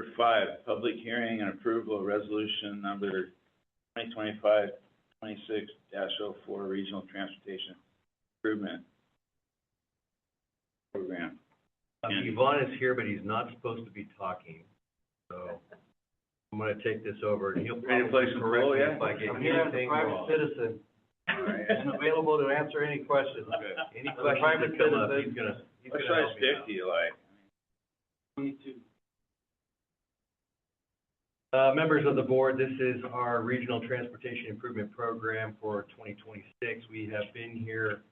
Number 5, public hearing and approval of resolution number 2025-26-04, Regional Transportation Improvement Program. Yvonne is here, but he's not supposed to be talking, so I'm going to take this over, and he'll Ready to play some role, correct me yeah? if I get I'm here as a anything private wrong. citizen. I'm available to answer any questions. Any As a questions private that come up, citizen. he's gonna What help size me stick out. do you like? Me too. Members of the board, this is our Regional Transportation Improvement Program for 2026. We have been here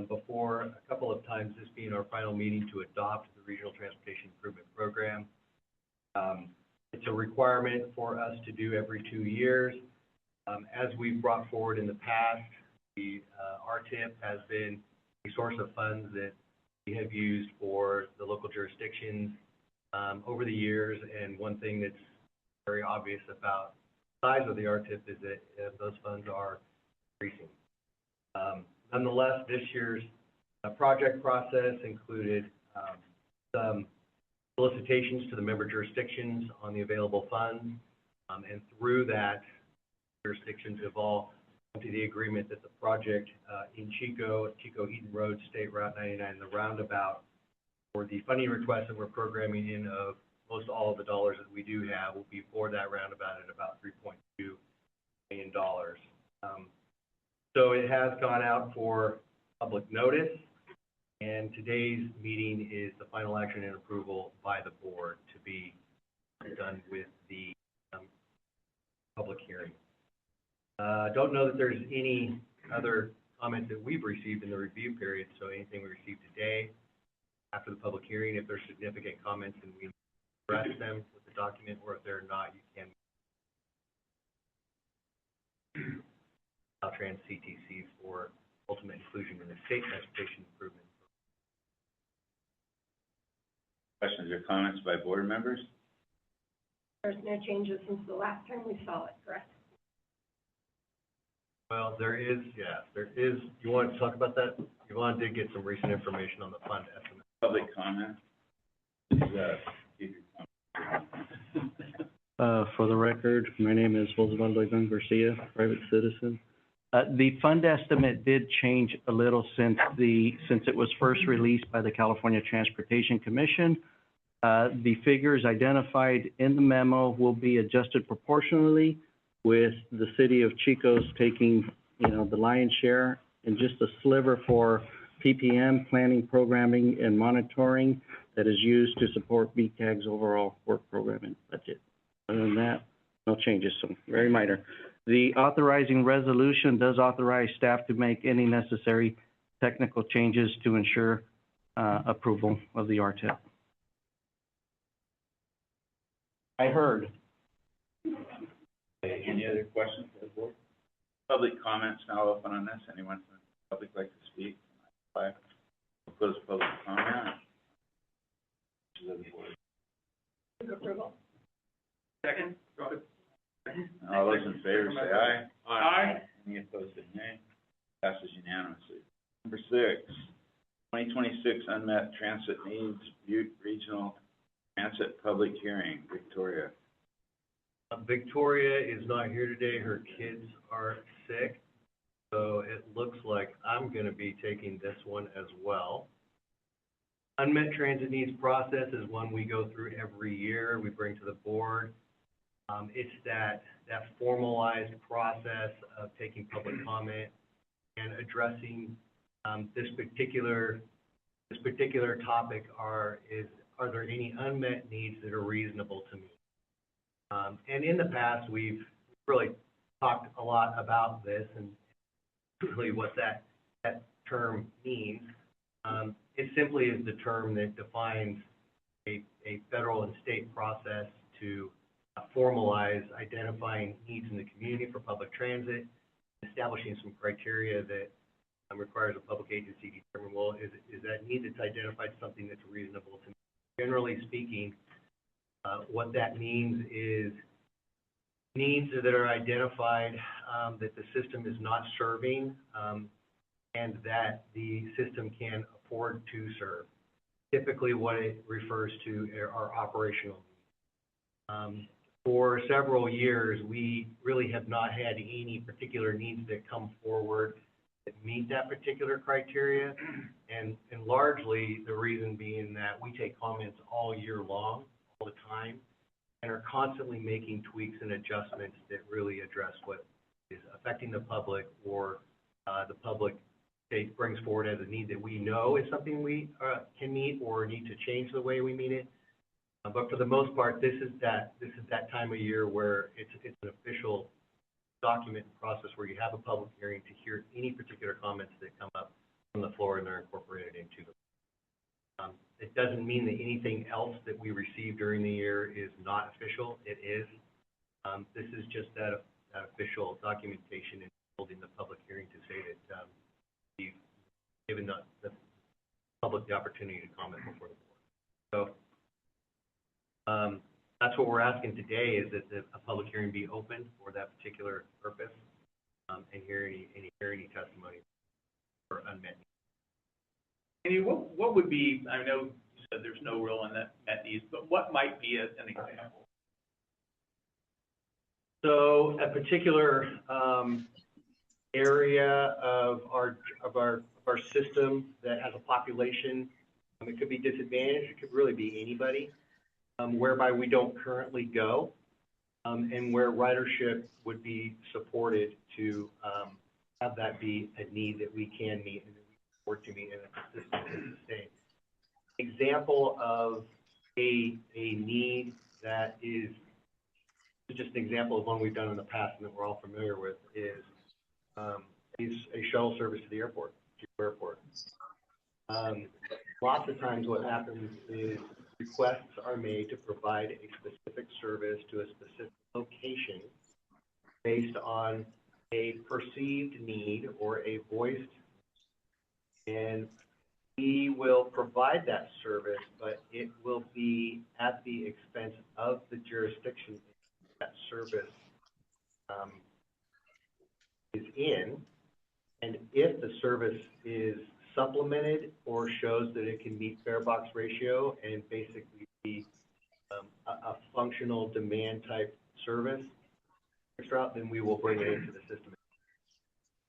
before a couple of times, this being our final meeting to adopt the Regional Transportation Improvement Program. It's a requirement for us to do every 2 years. As we've brought forward in the past, the RTIP has been a source of funds that we have used for the local jurisdictions over the years, and one thing that's very obvious about the size of the RTIP is that those funds are increasing. Nonetheless, this year's project process included some solicitations to the member jurisdictions on the available funds, and through that, jurisdictions have all come to the agreement that the project in Chico-Eaton Road, State Route 99, the roundabout, for the funding request that we're programming in of most all of the dollars that we do have will be for that roundabout at about $3.2 million. So it has gone out for public notice, and today's meeting is the final action and approval by the board to be done with the public hearing. Don't know that there's any other comments that we've received in the review period, so anything we received today after the public hearing, if there's significant comments, then we address them with the document, or if they're not, you can Caltrans CTC for ultimate inclusion in the state transportation improvement. Questions or comments by board members? There's no changes since the last time we saw it, correct? Well, there is. You want to talk about that? Yvonne did get some recent information on the fund estimate. Public comment? Keep your comment. For the record, my name is José Garcia, private citizen. The fund estimate did change a little since it was first released by the California Transportation Commission. The figures identified in the memo will be adjusted proportionally, with the city of Chico's taking, the lion's share, and just a sliver for PPM, planning, programming, and monitoring that is used to support BCAG's overall work program and budget. Other than that, no changes, so very minor. The authorizing resolution does authorize staff to make any necessary technical changes to ensure approval of the RTIP. I heard. Any other questions for the board? Public comments now open on this. Anyone from the public like to speak? We'll close public comment. Approval. Second. All those in favor say aye. Aye. Any opposed say nay. Passes unanimously. Number 6, 2026 Unmet Transit Needs Butte Regional Transit Public Hearing, Victoria. Victoria is not here today. Her kids are sick, so it looks like I'm going to be taking this one as well. Unmet transit needs process is one we go through every year. We bring to the board. It's that formalized process of taking public comment and addressing this particular topic. Are there any unmet needs that are reasonable to meet? And in the past, we've really talked a lot about this and really what that term means. It simply is the term that defines a federal and state process to formalize identifying needs in the community for public transit, establishing some criteria that requires a public agency to determine, well, is that need that's identified something that's reasonable to me? Generally speaking, what that means is needs that are identified that the system is not serving and that the system can afford to serve. Typically what it refers to are operational needs. For several years, we really have not had any particular needs that come forward that meet that particular criteria. And largely, the reason being that we take comments all year long, all the time, and are constantly making tweaks and adjustments that really address what is affecting the public, or the public brings forward as a need that we know is something we can meet or need to change the way we meet it. But for the most part, this is that time of year where it's an official document process where you have a public hearing to hear any particular comments that come up from the floor and they're incorporated into them. It doesn't mean that anything else that we receive during the year is not official. It is. This is just that official documentation and holding the public hearing to say that we've given the public the opportunity to comment before the board. So that's what we're asking today, is that a public hearing be open for that particular purpose, and hear any testimony for unmet needs. Andy, what would be, I know you said there's no real unmet needs, but what might be an example? So a particular area of our system that has a population, it could be disadvantaged, it could really be anybody, whereby we don't currently go, and where ridership would be supported to have that be a need that we can meet and that we can afford to meet in a consistent state. Example of a need that is just an example of one we've done in the past and that we're all familiar with is a shuttle service to the airport, Lots of times what happens is requests are made to provide a specific service to a specific location based on a perceived need or a voiced, and we will provide that service, but it will be at the expense of the jurisdiction that service is in. And if the service is supplemented or shows that it can meet fare box ratio and basically be a functional demand type service route, then we will bring it into the system.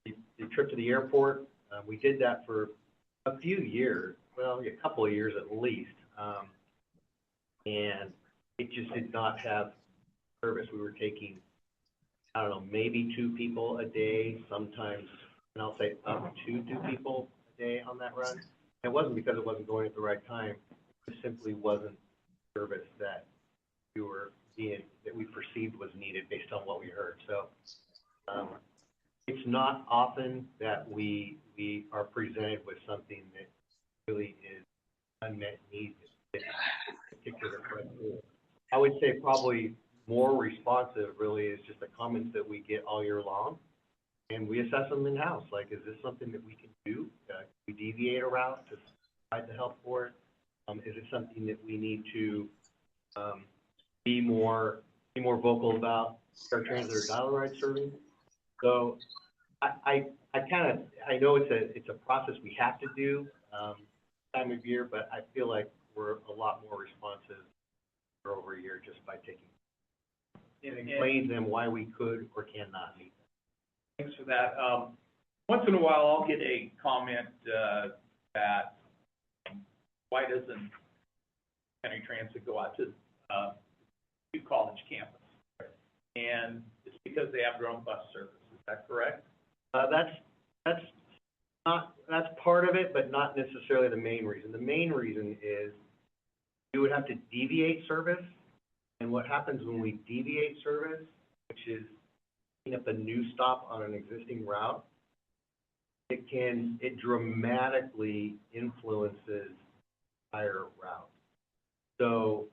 The trip to the airport, we did that for a few years, well, a couple of years at least, and it just did not have service. We were taking, I don't know, maybe 2 people a day, sometimes, and I'll say up to 2 people a day on that run. It wasn't because it wasn't going at the right time. It simply wasn't service that we perceived was needed based on what we heard. So it's not often that we are presented with something that really is unmet needs in particular criteria. I would say probably more responsive really is just the comments that we get all year long, and we assess them in-house. Like, is this something that we can do? Can we deviate a route to provide the help for it? Is it something that we need to be more vocal about our transit or dial ride serving? So I know it's a process we have to do time of year, but I feel like we're a lot more responsive for over a year just by taking and explain to them why we could or cannot meet them. Thanks for that. Once in a while, I'll get a comment that why doesn't County Transit go out to college campus? And it's because they have their own bus service. Is that correct? That's part of it, but not necessarily the main reason. The main reason is you would have to deviate service, and what happens when we deviate service, which is setting up a new stop on an existing route, it dramatically influences entire route. So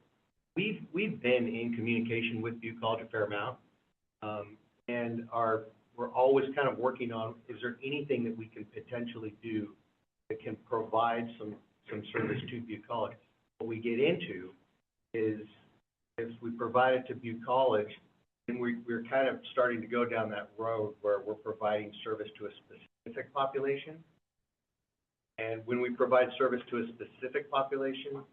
we've been in communication with Butte College a fair amount, and we're always kind of working on, is there anything that we can potentially do that can provide some service to Butte College? What we get into is if we provide it to Butte College, then we're kind of starting to go down that road where we're providing service to a specific population. And when we provide service to a specific population,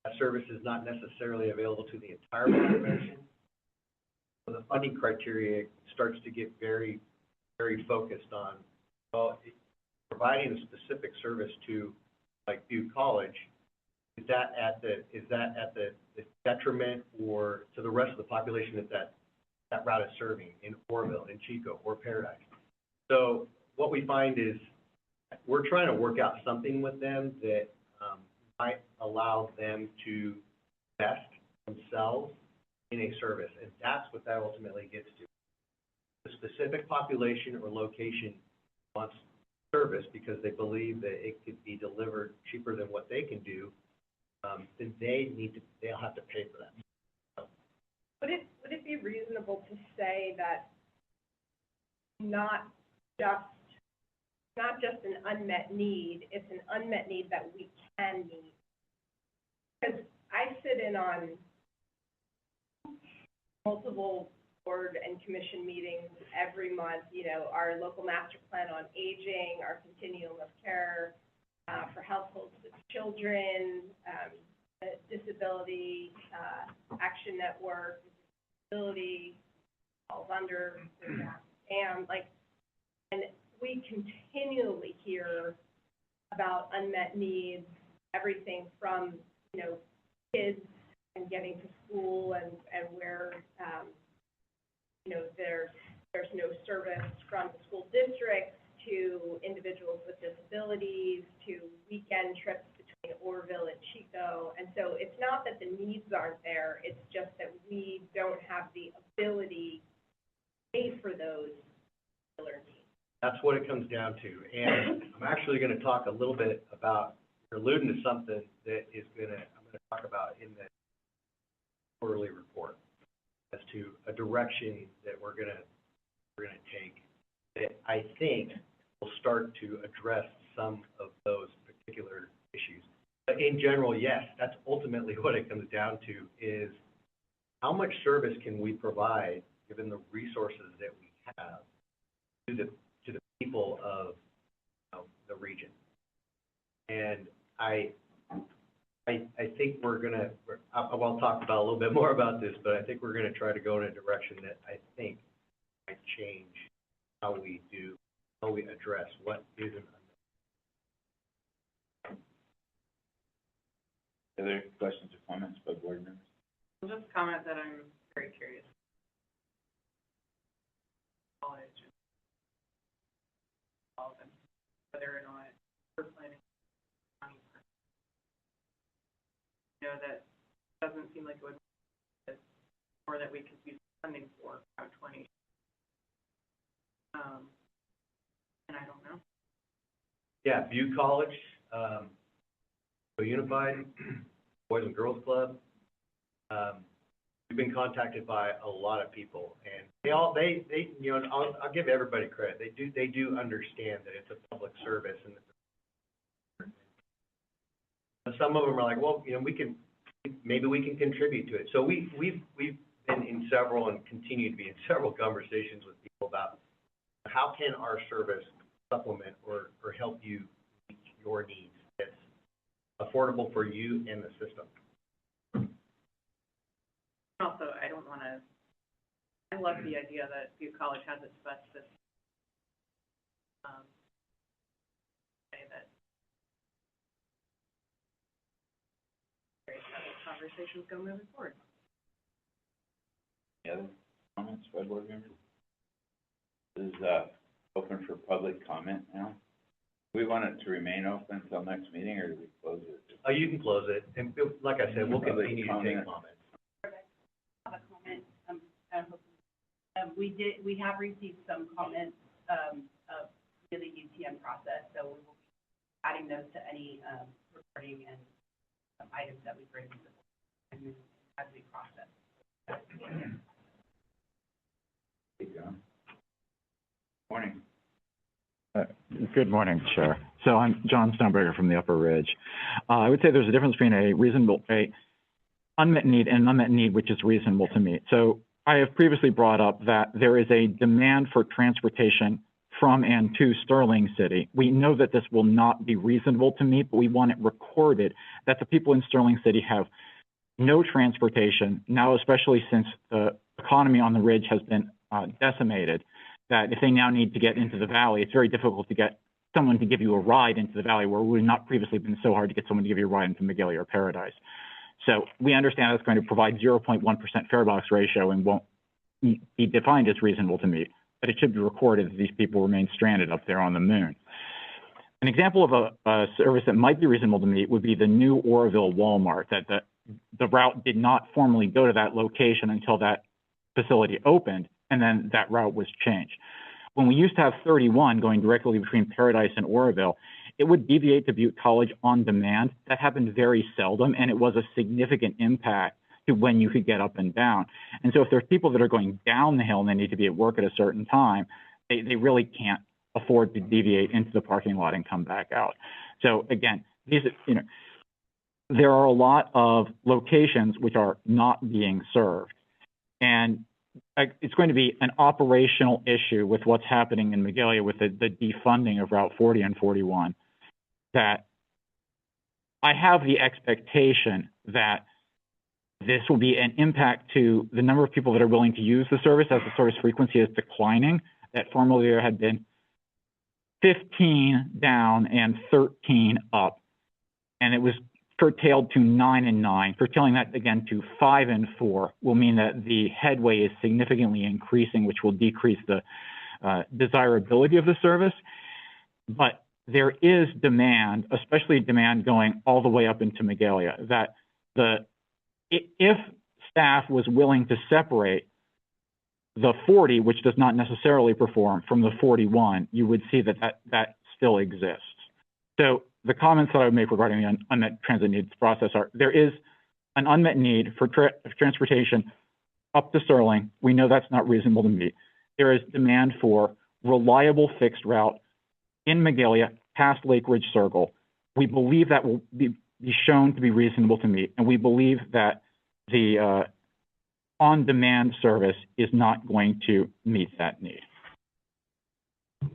that service is not necessarily available to the entire population. So the funding criteria starts to get very, very focused on, well, providing a specific service to, like, Butte College, is that at the detriment or to the rest of the population that route is serving in Orville, in Chico, or Paradise? So what we find is we're trying to work out something with them that might allow them to invest themselves in a service, and that's what that ultimately gets to. The specific population or location wants service because they believe that it could be delivered cheaper than what they can do, then they'll have to pay for that. So, Would it be reasonable to say that not just an unmet need, it's an unmet need that we can meet? Because I sit in on multiple board and commission meetings every month, you know, our local master plan on aging, our continuum of care for households with children, disability, action network, disability, falls under, and we continually hear about unmet needs, everything from, you know, kids and getting to school and where, you know, there's no service from the school districts to individuals with disabilities to weekend trips between Orville and Chico. And so it's not that the needs aren't there, it's just that we don't have the ability to pay for those particular needs. that's what it comes down to. And I'm actually going to talk a little bit about, you're alluding to something that I'm going to talk about in the quarterly report as to a direction that we're going to take that I think will start to address some of those particular issues. But in general, yes, that's ultimately what it comes down to, is how much service can we provide given the resources that we have to the people of the region. And I think I'll talk about a little bit more about this, but I think we're going to try to go in a direction that I think might change how we address what is an unmet. Other questions or comments by board members? I'll just comment that I'm very curious. College and all of them, whether or not we're planning on, you know, that doesn't seem like it would be more that we could use funding for around 20. And I don't know. Yeah, Butte College, Unified, Boys and Girls Club. We've been contacted by a lot of people, and they you know, I'll give everybody credit. They do understand that it's a public service, and some of them are like, well, you know, maybe we can contribute to it. So we've been in several and continue to be in several conversations with people about how can our service supplement or help you meet your needs that's affordable for you and the system. Also, I love the idea that Butte College has its best system. That conversations go moving forward. Any other comments by board members? This is open for public comment now. Do we want it to remain open until next meeting, or do we close it? You can close it, and like I said, we'll continue to take comments. Have a comment. We have received some comments via the UTM process, so we will be adding those to any reporting and items that we bring to the board as we process. Hey, John. Morning. Good morning, Chair. So I'm John Stoneberger from the Upper Ridge. I would say there's a difference between a unmet need and an unmet need which is reasonable to meet. So I have previously brought up that there is a demand for transportation from and to Sterling City. We know that this will not be reasonable to meet, but we want it recorded that the people in Sterling City have no transportation, now especially since the economy on the ridge has been decimated, that if they now need to get into the valley, it's very difficult to get someone to give you a ride into the valley, where it would not previously been so hard to get someone to give you a ride into Magalia or Paradise. So we understand it's going to provide 0.1% fare box ratio and won't be defined as reasonable to meet, but it should be recorded that these people remain stranded up there on the moon. An example of a service that might be reasonable to meet would be the new Oroville Walmart, that the route did not formally go to that location until that facility opened, and then that route was changed. When we used to have 31 going directly between Paradise and Oroville, it would deviate to Butte College on demand. That happened very seldom, and it was a significant impact to when you could get up and down. And so if there's people that are going down the hill and they need to be at work at a certain time, they really can't afford to deviate into the parking lot and come back out. So again, there are a lot of locations which are not being served. And it's going to be an operational issue with what's happening in Magalia with the defunding of Route 40 and 41, that I have the expectation that this will be an impact to the number of people that are willing to use the service as the service frequency is declining, that formerly there had been 15 down and 13 up, and it was curtailed to 9 and 9. Curtailing that again to 5 and 4 will mean that the headway is significantly increasing, which will decrease the desirability of the service. But there is demand, especially demand going all the way up into Magalia, that if staff was willing to separate the 40, which does not necessarily perform, from the 41, you would see that still exists. So the comments that I would make regarding the unmet transit needs process are, there is an unmet need for transportation up to Sterling. We know that's not reasonable to meet. There is demand for reliable fixed route in Magalia past Lake Ridge Circle. We believe that will be shown to be reasonable to meet, and we believe that the on-demand service is not going to meet that need. Is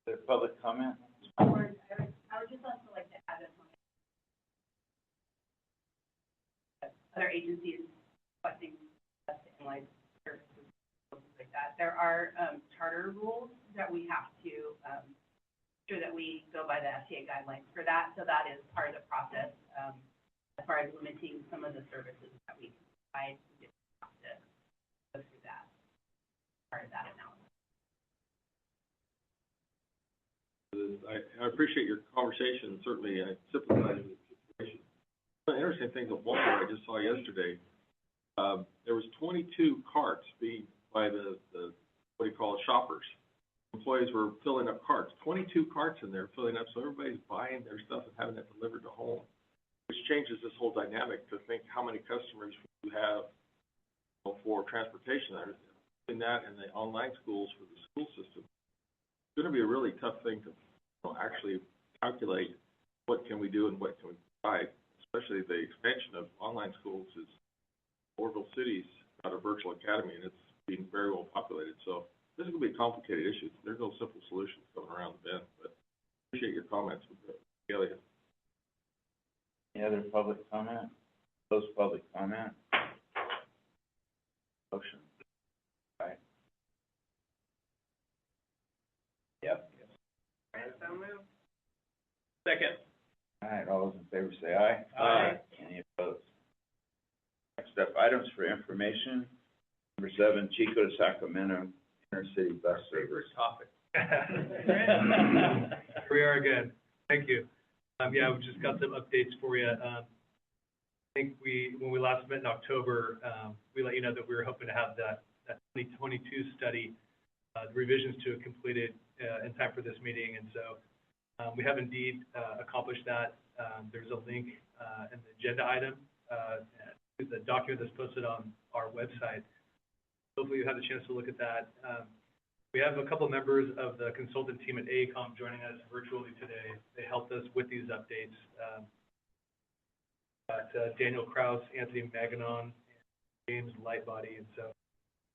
there public comment? I would just also like to add that other agencies requesting us to analyze services, things like that. There are charter rules that we have to ensure that we go by the FTA guidelines for that. So that is part of the process as far as limiting some of the services that we can provide. We just have to go through that, part of that analysis. I appreciate your conversation. Certainly, I sympathize with the situation. One interesting thing at Walmart I just saw yesterday, there was 22 carts being by the what do you call it, shoppers. Employees were filling up carts. 22 carts in there filling up, so everybody's buying their stuff and having it delivered to home, which changes this whole dynamic to think how many customers you have for transportation. In that and the online schools for the school system, it's going to be a really tough thing to actually calculate what can we do and what can we provide, especially the expansion of online schools. Is Oroville City's got a virtual academy, and it's being very well populated. So this is going to be a complicated issue. There's no simple solutions coming around the bend, but I appreciate your comments with Galia. Any other public comment? Close public comment? Motion? Right. Yep. So moved. Second. All right, all those in favor say aye. Aye. Any opposed? Next up, items for information. Number 7, Chico to Sacramento intercity bus service. Topic. Here we are again. Thank you. Yeah, we just got some updates for you. I think when we last met in October, we let you know that we were hoping to have that 2022 study, the revisions to it completed in time for this meeting. And so we have indeed accomplished that. There's a link in the agenda item to the document that's posted on our website. Hopefully you had a chance to look at that. We have a couple of members of the consultant team at AECOM joining us virtually today. They helped us with these updates. Daniel Krause, Anthony Maganon, and James Lightbody. And so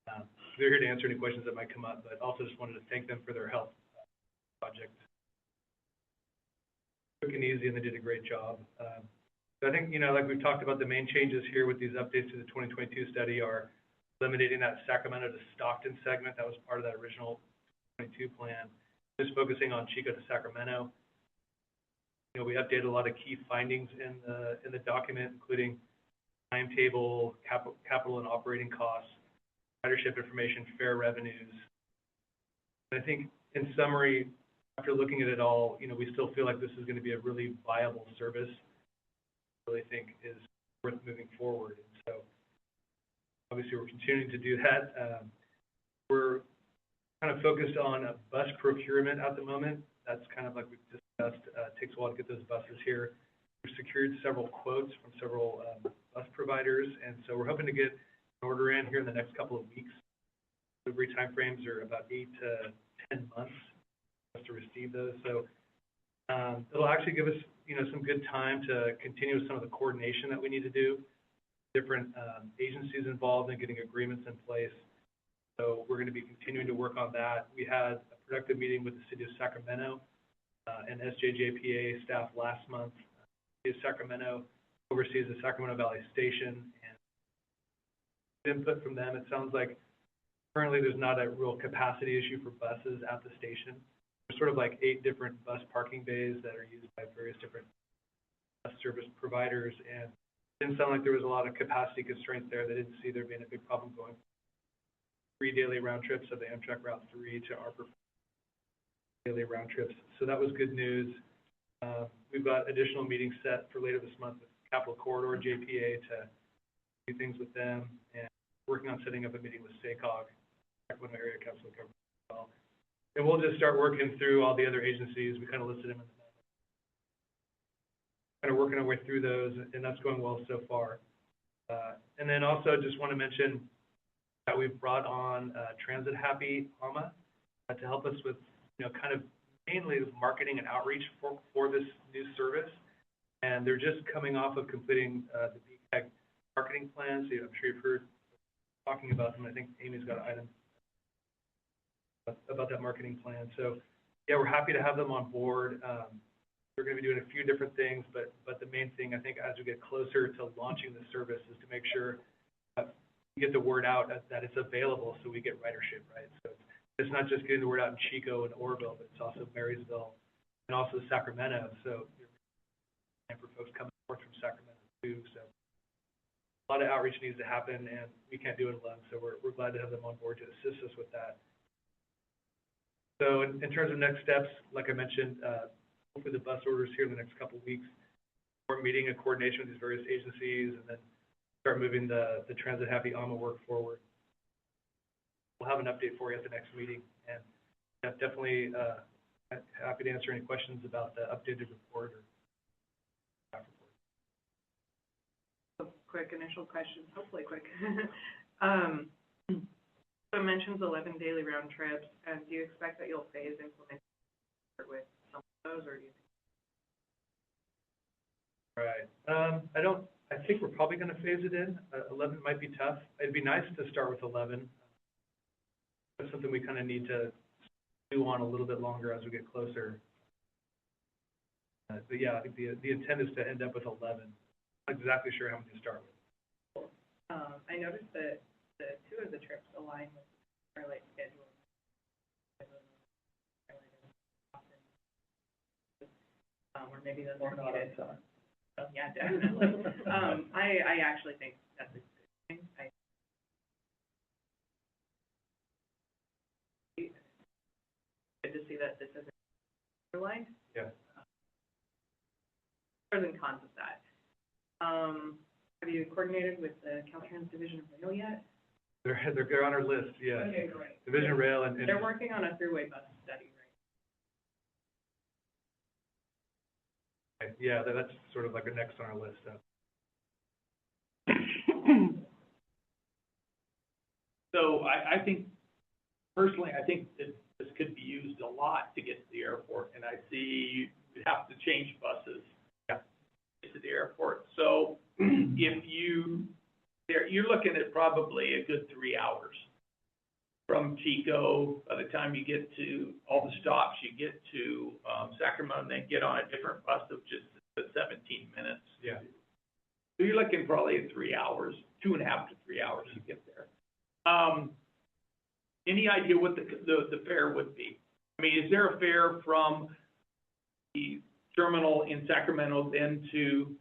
They're here to answer any questions that might come up, but also just wanted to thank them for their help project. Quick and easy, and they did a great job. So I think, like we've talked about, the main changes here with these updates to the 2022 study are eliminating that Sacramento to Stockton segment. That was part of that original 22 plan. Just focusing on Chico to Sacramento. We updated a lot of key findings in the document, including timetable, capital and operating costs, ridership information, fare revenues. I think in summary, after looking at it all, we still feel like this is going to be a really viable service. I really think is worth moving forward. And so obviously we're continuing to do that. We're kind of focused on a bus procurement at the moment. That's kind of like we've discussed. It takes a while to get those buses here. We've secured several quotes from several bus providers, and so we're hoping to get an order in here in the next couple of weeks. Delivery timeframes are about 8 to 10 months for us to receive those. So it'll actually give us, some good time to continue with some of the coordination that we need to do. Different agencies involved in getting agreements in place. So we're going to be continuing to work on that. We had a productive meeting with the City of Sacramento and SJJPA staff last month. The City of Sacramento oversees the Sacramento Valley Station, and input from them, it sounds like currently there's not a real capacity issue for buses at the station. There's sort of like 8 different bus parking bays that are used by various different bus service providers, and it didn't sound like there was a lot of capacity constraints there. They didn't see there being a big problem going 3 daily round trips of the Amtrak Route 3 to our daily round trips. So that was good news. We've got additional meetings set for later this month with Capital Corridor, JPA, to do things with them, and working on setting up a meeting with SACOG, Sacramento Area Council of Government as well. And we'll just start working through all the other agencies. We kind of listed them in the memo. Kind of working our way through those, and that's going well so far. And then also just want to mention that we've brought on Transit Happy AMA to help us with, kind of mainly marketing and outreach for this new service. And they're just coming off of completing the BCAG marketing plan. So I'm sure you've heard talking about them. I think Amy's got an item about that marketing plan. So yeah, we're happy to have them on board. They're going to be doing a few different things, but the main thing, I think, as we get closer to launching the service is to make sure we get the word out that it's available so we get ridership, right? So it's not just getting the word out in Chico and Oroville, but it's also Marysville and also Sacramento. So and for folks coming forth from Sacramento too. So a lot of outreach needs to happen, and we can't do it alone. So we're glad to have them on board to assist us with that. So in terms of next steps, like I mentioned, hopefully the bus orders here in the next couple of weeks. We're meeting in coordination with these various agencies, and then start moving the Transit Happy AMA work forward. We'll have an update for you at the next meeting, and definitely happy to answer any questions about the updated report or staff report. Quick initial questions, hopefully quick. So it mentions 11 daily round trips, and do you expect that you'll phase implementation with some of those, or do you think? Right. I think we're probably going to phase it in. 11 might be tough. It'd be nice to start with 11. That's something we kind of need to do on a little bit longer as we get closer. But yeah, I think the intent is to end up with 11. Not exactly sure how many to start with. I noticed that the 2 of the trips align with the Starlight schedule. Or maybe those are needed. Yeah, definitely. I actually think that's a good thing. Good to see that this isn't underlined. Yeah. Pros and cons of that. Have you coordinated with the Caltrans Division of Rail yet? They're on our list, yeah. Okay, great. Division of Rail and they're working on a throughway bus study, right? Yeah, that's sort of like a next on our list. So I think, personally, I think that this could be used a lot to get to the airport, and I see you have to change buses to get to the airport. So if you're looking at probably a good 3 hours from Chico, by the time you get to all the stops, you get to, Sacramento, and then get on a different bus of just 17 minutes. Yeah. So you're looking probably at 3 hours, 2.5 to 3 hours to get there. Any idea what the fare would be? I mean, is there a fare from the terminal in Sacramento then to,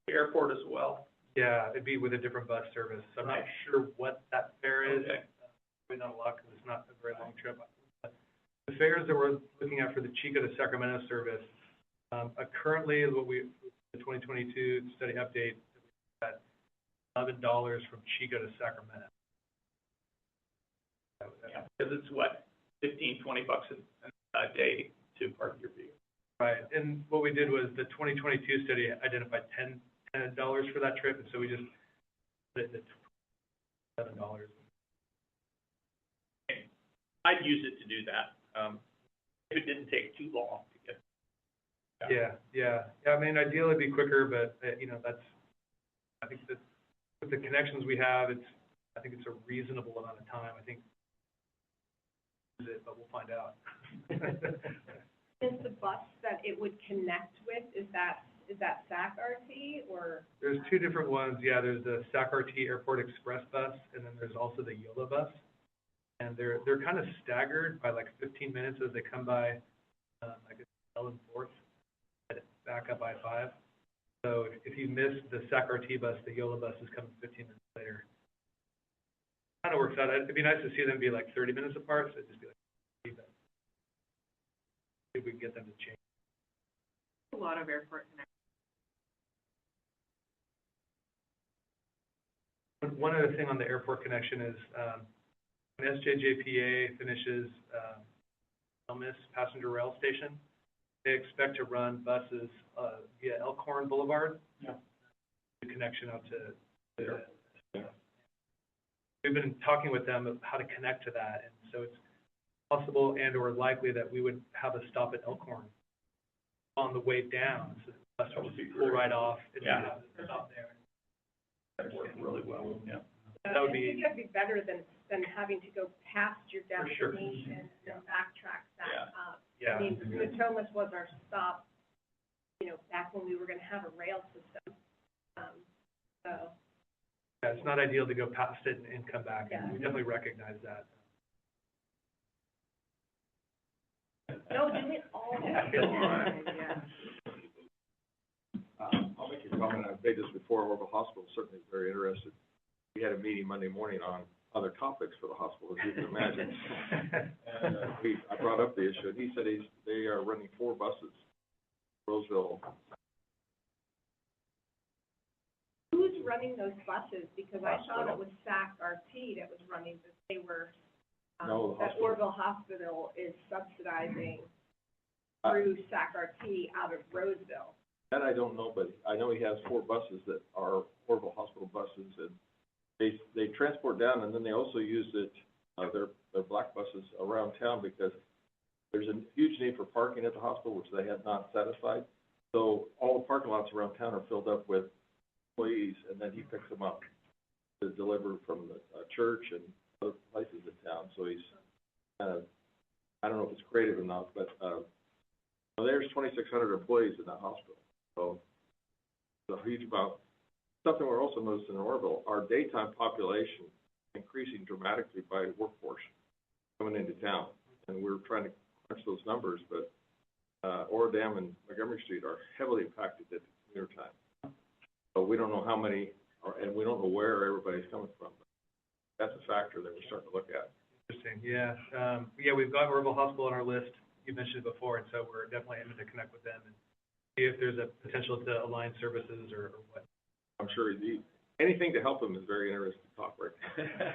the airport as well? Yeah, it'd be with a different bus service. I'm not sure what that fare is. Okay. Probably not a lot because it's not a very long trip. The fares that we're looking at for the Chico to Sacramento service, currently what the 2022 study update, at $11 from Chico to Sacramento. Yeah, because it's what, $15, $20 a day to park your vehicle. Right, and what we did was the 2022 study identified $10 for that trip, and so we just put it at $7. I'd use it to do that, if it didn't take too long to get. Yeah, I mean, ideally it'd be quicker, but, I think that with the connections we have, I think it's a reasonable amount of time, I think. But we'll find out. Is the bus that it would connect with, is that SAC RT or? There's two different ones, yeah, there's the SAC RT Airport Express bus, and then there's also the YOLA bus. And they're kind of staggered by like 15 minutes as they come by, I guess, Ellen 4th, back up I-5. So if you miss the SAC RT bus, the YOLA bus is coming 15 minutes later. Kind of works out. It'd be nice to see them be like 30 minutes apart, so it'd just be like, see if we can get them to change. A lot of airport connections. One other thing on the airport connection is when SJJPA finishes Elmis Passenger Rail Station, they expect to run buses via Elkhorn Boulevard. Yeah. The connection out to yeah. We've been talking with them of how to connect to that, and so it's possible and or likely that we would have a stop at Elkhorn on the way down, so the bus would just pull right off and stop there. That worked really well, yeah. That would be. I think that'd be better than having to go past your sure. destination and backtrack that up. Yeah. I mean, Natomas was our stop, back when we were gonna have a rail system, so. Yeah, it's not ideal to go past it and come back, and Yeah. we definitely recognize that. No, do it all the time. Yeah. I'll make a comment. I've made this before. Orville Hospital certainly is very interested. We had a meeting Monday morning on other topics for the hospital, as you can imagine. And I brought up the issue, and he said they are running 4 buses, Roseville. Who's running those buses? Because I thought it was SAC RT that was running, that they were, No, the that hospital. Orville Hospital is subsidizing through SAC RT out of Roseville. That I don't know, but I know he has 4 buses that are Orville Hospital buses, and they transport down, and then they also use it, their black buses around town, because there's a huge need for parking at the hospital, which they have not satisfied. So all the parking lots around town are filled up with employees, and then he picks them up to deliver from the church and other places in town. So he's kind of, I don't know if it's creative enough, but there's 2,600 employees in that hospital. So it's a huge amount. Something we're also noticing in Orville, our daytime population increasing dramatically by workforce coming into town. And we're trying to crunch those numbers, but Oradam and Montgomery Street are heavily impacted at commuter time. So we don't know how many, and we don't know where everybody's coming from. That's a factor that we're starting to look at. Interesting, yeah. We've got Orville Hospital on our list. You mentioned it before, and so we're definitely aiming to connect with them and see if there's a potential to align services or what. I'm sure anything to help them is very interesting to talk right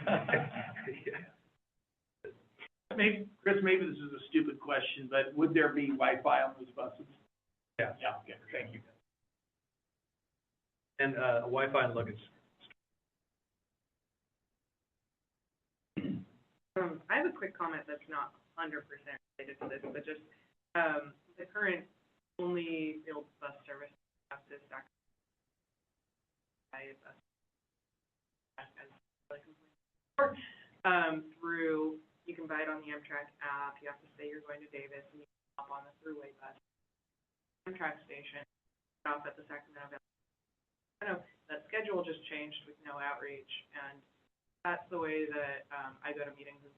now. Maybe, Chris, maybe this is a stupid question, but would there be Wi-Fi on those buses? Yeah. Yeah, okay, thank you. And Wi-Fi and luggage. I have a quick comment that's not 100% related to this, but just the current only field bus service after Sacramento. through, you can buy it on the Amtrak app, you have to say you're going to Davis, and you can hop on the throughway bus. Amtrak station, off at the Sacramento Valley. Kind of, that schedule just changed with no outreach, and that's the way that, I go to meetings, and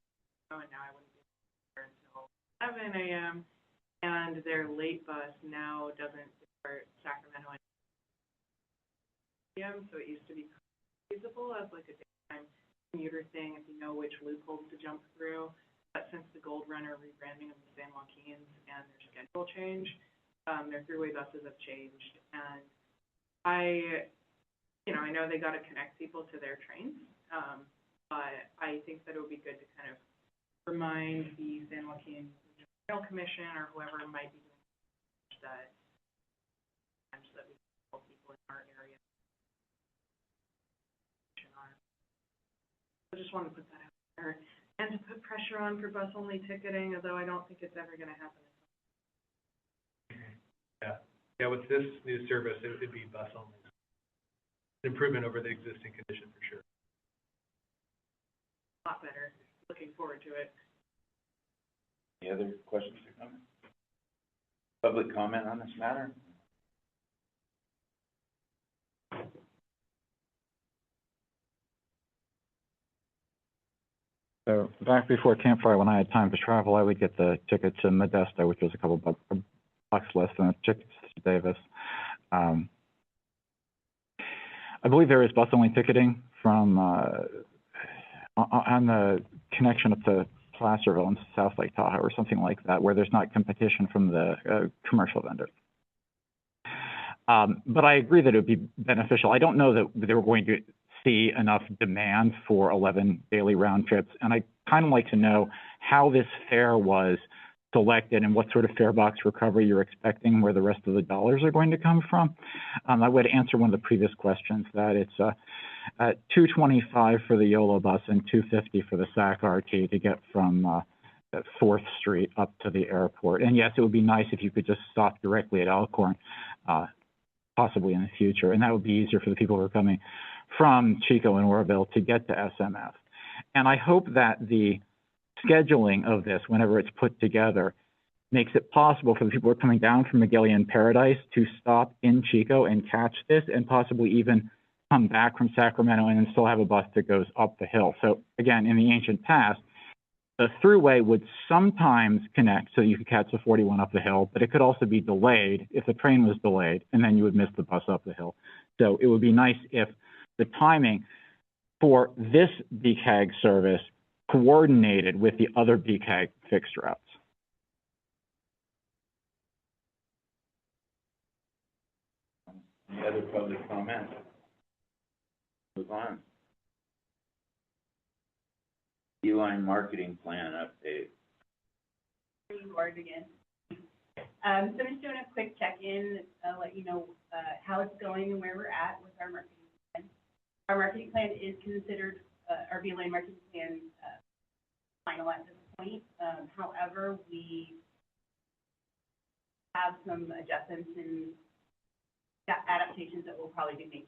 now I wouldn't be there until 11 a.m., and their late bus now doesn't depart Sacramento p.m., so it used to be feasible as like a daytime commuter thing if you know which loopholes to jump through. But since the Gold Runner rebranding of the San Joaquins and their schedule change, their throughway buses have changed. And I know they got to connect people to their trains, but I think that it would be good to kind of remind the San Joaquin Rail Commission or whoever might be doing that, so that we can help people in our area. I just wanted to put that out there, and to put pressure on for bus-only ticketing, although I don't think it's ever going to happen. Yeah, with this new service, it would be bus only. Improvement over the existing condition for sure. A lot better. Looking forward to it. Any other questions or comments? Public comment on this matter? So back before Campfire, when I had time to travel, I would get the ticket to Modesto, which was a couple bucks less than the tickets to Davis. I believe there is bus-only ticketing from on the connection up to Placerville and South Lake Tahoe or something like that, where there's not competition from the commercial vendor. But I agree that it would be beneficial. I don't know that they were going to see enough demand for 11 daily round trips, and I kind of like to know how this fare was selected and what sort of fare box recovery you're expecting, where the rest of the dollars are going to come from. I would answer one of the previous questions that it's $225 for the YOLO bus and $250 for the SAC RT to get from 4th Street up to the airport. And yes, it would be nice if you could just stop directly at Elkhorn, possibly in the future, and that would be easier for the people who are coming from Chico and Oroville to get to SMF. And I hope that the scheduling of this, whenever it's put together, makes it possible for the people who are coming down from Magillian and Paradise to stop in Chico and catch this, and possibly even come back from Sacramento and then still have a bus that goes up the hill. So again, in the ancient past, the thruway would sometimes connect so you could catch the 41 up the hill, but it could also be delayed if the train was delayed, and then you would miss the bus up the hill. So it would be nice if the timing for this BCAG service coordinated with the other BCAG fixed routes. Any other public comment? Move on. Beeline marketing plan update. You are again. So I'm just doing a quick check-in, let you know how it's going and where we're at with our marketing plan. Our marketing plan is considered, our Beeline marketing plan final at this point. However, we have some adjustments and adaptations that we'll probably be making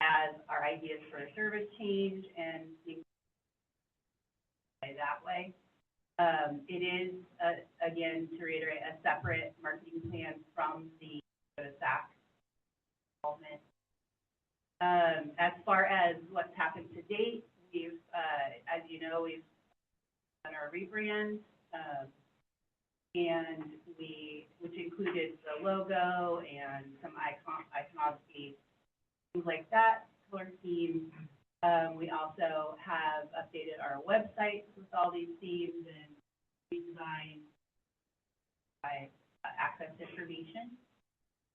as our ideas for a service change and things that way. It is, again, to reiterate, a separate marketing plan from the SAC involvement. As far as what's happened to date, we've, as you know, we've done our rebrand, and which included the logo and some iconography, things like that, color scheme. We also have updated our website with all these themes and redesigned by access information.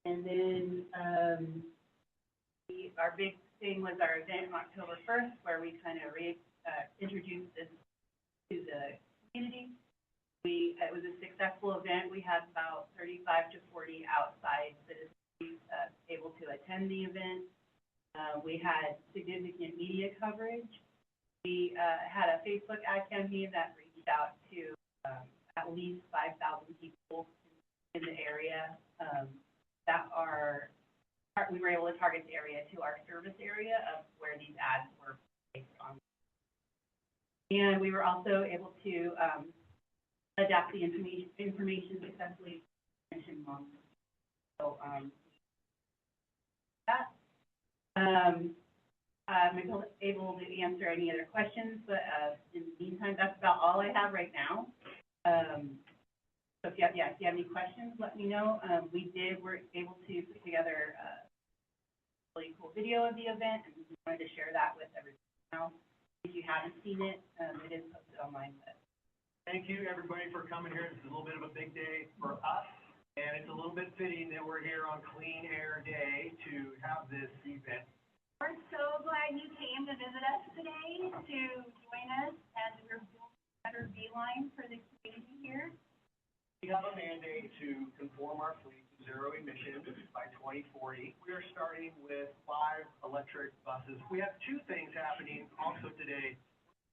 And then our big thing was our event on October 1st, where we kind of introduced this to the community. It was a successful event. We had about 35 to 40 outside citizens able to attend the event. We had significant media coverage. We had a Facebook ad campaign that reached out to at least 5,000 people in the area we were able to target the area to our service area of where these ads were placed on. And we were also able to adapt the information successfully mentioned month. So that. I'm able to answer any other questions, but in the meantime, that's about all I have right now. So if you have any questions, let me know. We're able to put together a really cool video of the event, and we wanted to share that with everybody now. If you haven't seen it, it is posted online. But Thank you, everybody, for coming here. This is a little bit of a big day for us, and it's a little bit fitting that we're here on Clean Air Day to have this event. We're so glad you came to visit us today to join us as we're building a better beeline for the community here. We have a mandate to conform our fleet to zero emissions by 2040. We are starting with 5 electric buses. We have 2 things happening also today.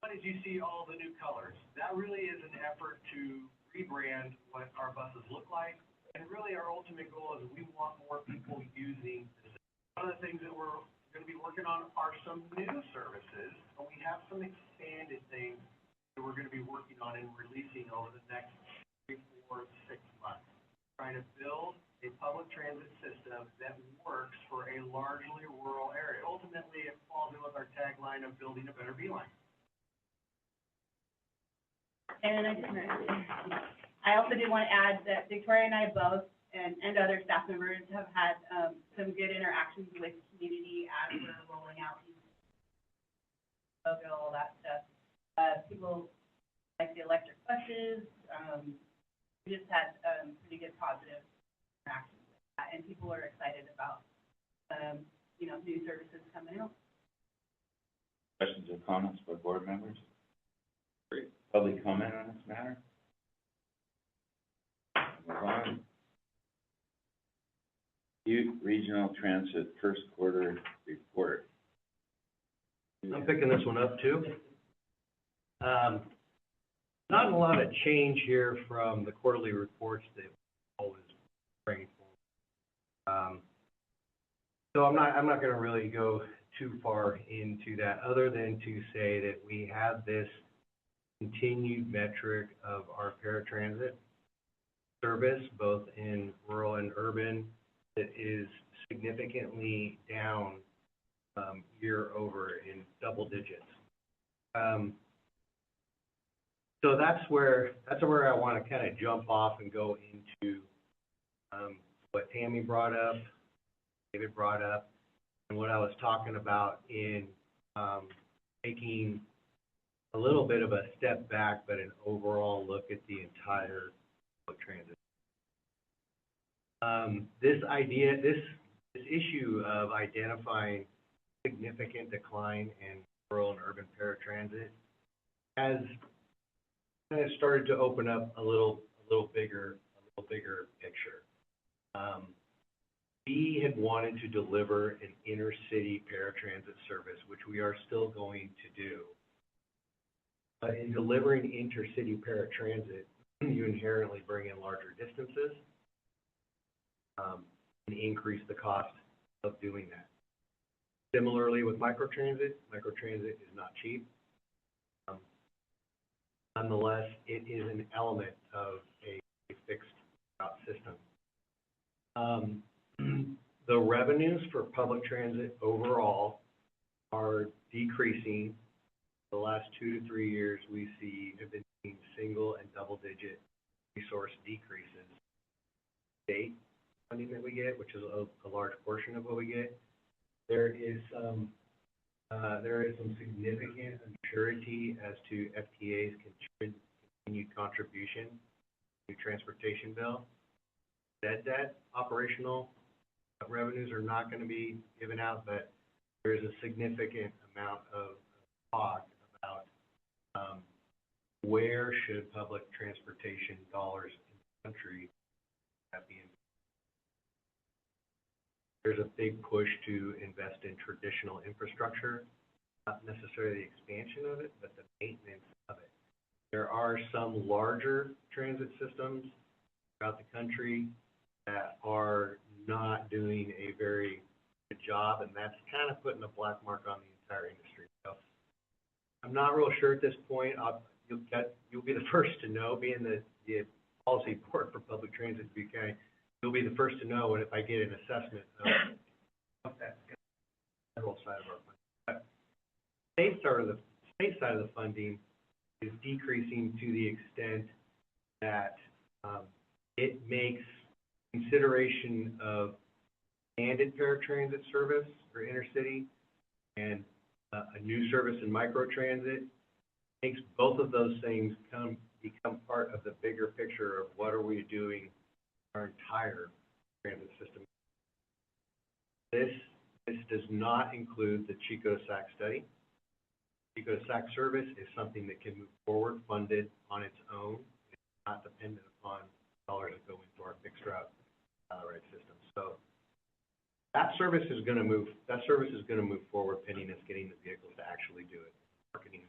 One is you see all the new colors. That really is an effort to rebrand what our buses look like. And really our ultimate goal is we want more people using this. One of the things that we're going to be working on are some new services. And we have some expanded things that we're going to be working on and releasing over the next 3, 4, 6 months. Trying to build a public transit system that works for a largely rural area. Ultimately, it falls in with our tagline of building a better beeline. And I also did want to add that Victoria and I both, and other staff members, have had some good interactions with the community as we're rolling out logo, all that stuff. People like the electric buses. We just had pretty good positive interactions with that, and people are excited about new services coming out. Questions or comments by board members? Great. Public comment on this matter? Move on. Butte Regional Transit first quarter report. I'm picking this one up too. Not a lot of change here from the quarterly reports that we always bring forward. So I'm not going to really go too far into that, other than to say that we have this continued metric of our paratransit service, both in rural and urban, that is significantly down year over in double digits. So that's where I want to kind of jump off and go into what Tammy brought up, David brought up, and what I was talking about in taking a little bit of a step back, but an overall look at the entire public transit. This issue of identifying significant decline in rural and urban paratransit has kind of started to open up a little bigger picture. We had wanted to deliver an intercity paratransit service, which we are still going to do. But in delivering intercity paratransit, you inherently bring in larger distances and increase the cost of doing that. Similarly with microtransit is not cheap. Nonetheless, it is an element of a fixed route system. The revenues for public transit overall are decreasing. The last 2 to 3 years have been seeing single and double-digit resource decreases. State funding that we get, which is a large portion of what we get, there is some significant uncertainty as to FTA's continued contribution to transportation bill. That operational revenues are not going to be given out, but there is a significant amount of talk about where should public transportation dollars in the country be invested. There's a big push to invest in traditional infrastructure, not necessarily the expansion of it, but the maintenance of it. There are some larger transit systems throughout the country that are not doing a very good job, and that's kind of putting a black mark on the entire industry. So I'm not real sure at this point. You'll be the first to know, being the policy board for public transit in Butte County. You'll be the first to know if I get an assessment of that federal side of our funding. But state side of the funding is decreasing to the extent that it makes consideration of expanded paratransit service for intercity and a new service in microtransit, makes both of those things become part of the bigger picture of what are we doing in our entire transit system. This does not include the Chico to SAC study. Chico to SAC service is something that can move forward, funded on its own. It's not dependent upon dollars that go into our fixed route system. So that service is going to move forward, pending us getting the vehicles to actually do it. Marketing.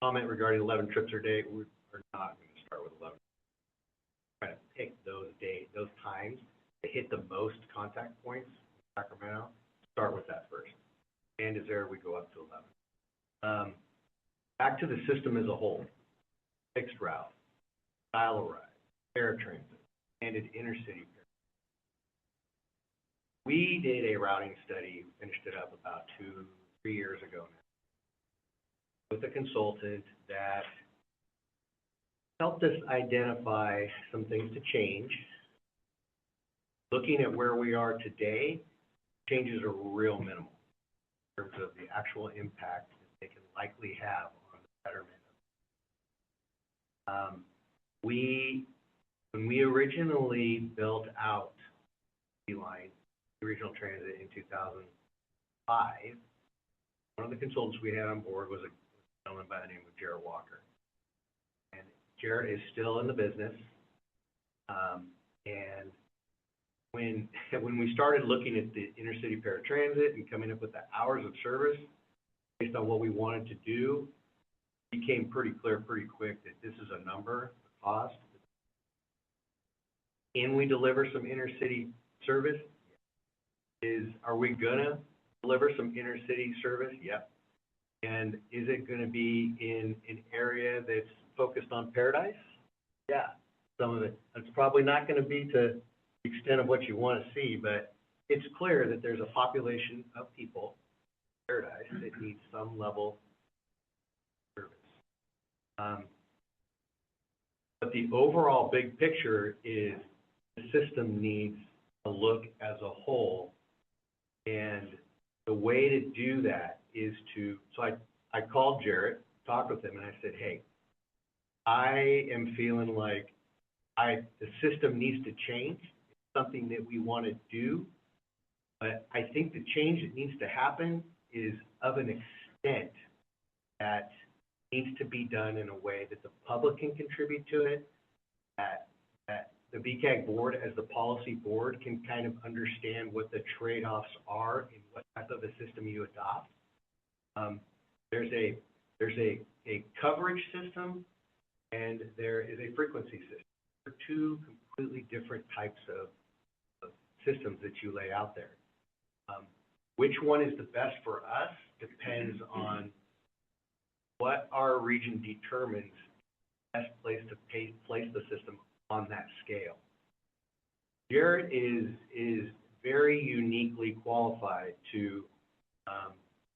Comment regarding 11 trips a day. We're not going to start with 11. We're trying to pick those times to hit the most contact points in Sacramento. Start with that first. And is there, we go up to 11. Back to the system as a whole. Fixed route, style of ride, paratransit, expanded intercity. We did a routing study, finished it up about 2-3 years ago now, with a consultant that helped us identify some things to change. Looking at where we are today, changes are real minimal in terms of the actual impact that they can likely have on the betterment. When we originally built out line regional transit in 2005, one of the consultants we had on board was a gentleman by the name of Jared Walker. And Jared is still in the business. And when we started looking at the intercity paratransit and coming up with the hours of service based on what we wanted to do, it became pretty clear pretty quick that this is a number, a cost. Can we deliver some intercity service? Are we gonna deliver some intercity service? Yep. And is it gonna be in an area that's focused on Paradise? Yeah, some of it. It's probably not gonna be to the extent of what you want to see, but it's clear that there's a population of people in Paradise that needs some level of service. But the overall big picture is the system needs a look as a whole. And the way to do that is so I called Jarrett, talked with him, and I said, hey, I am feeling like the system needs to change. It's something that we want to do, but I think the change that needs to happen is of an extent that needs to be done in a way that the public can contribute to it, that the BCAG board, as the policy board, can kind of understand what the trade-offs are and what type of a system you adopt. There's a coverage system and there is a frequency system. They're two completely different types of systems that you lay out there. Which one is the best for us depends on what our region determines the best place to place the system on that scale. Jared is very uniquely qualified to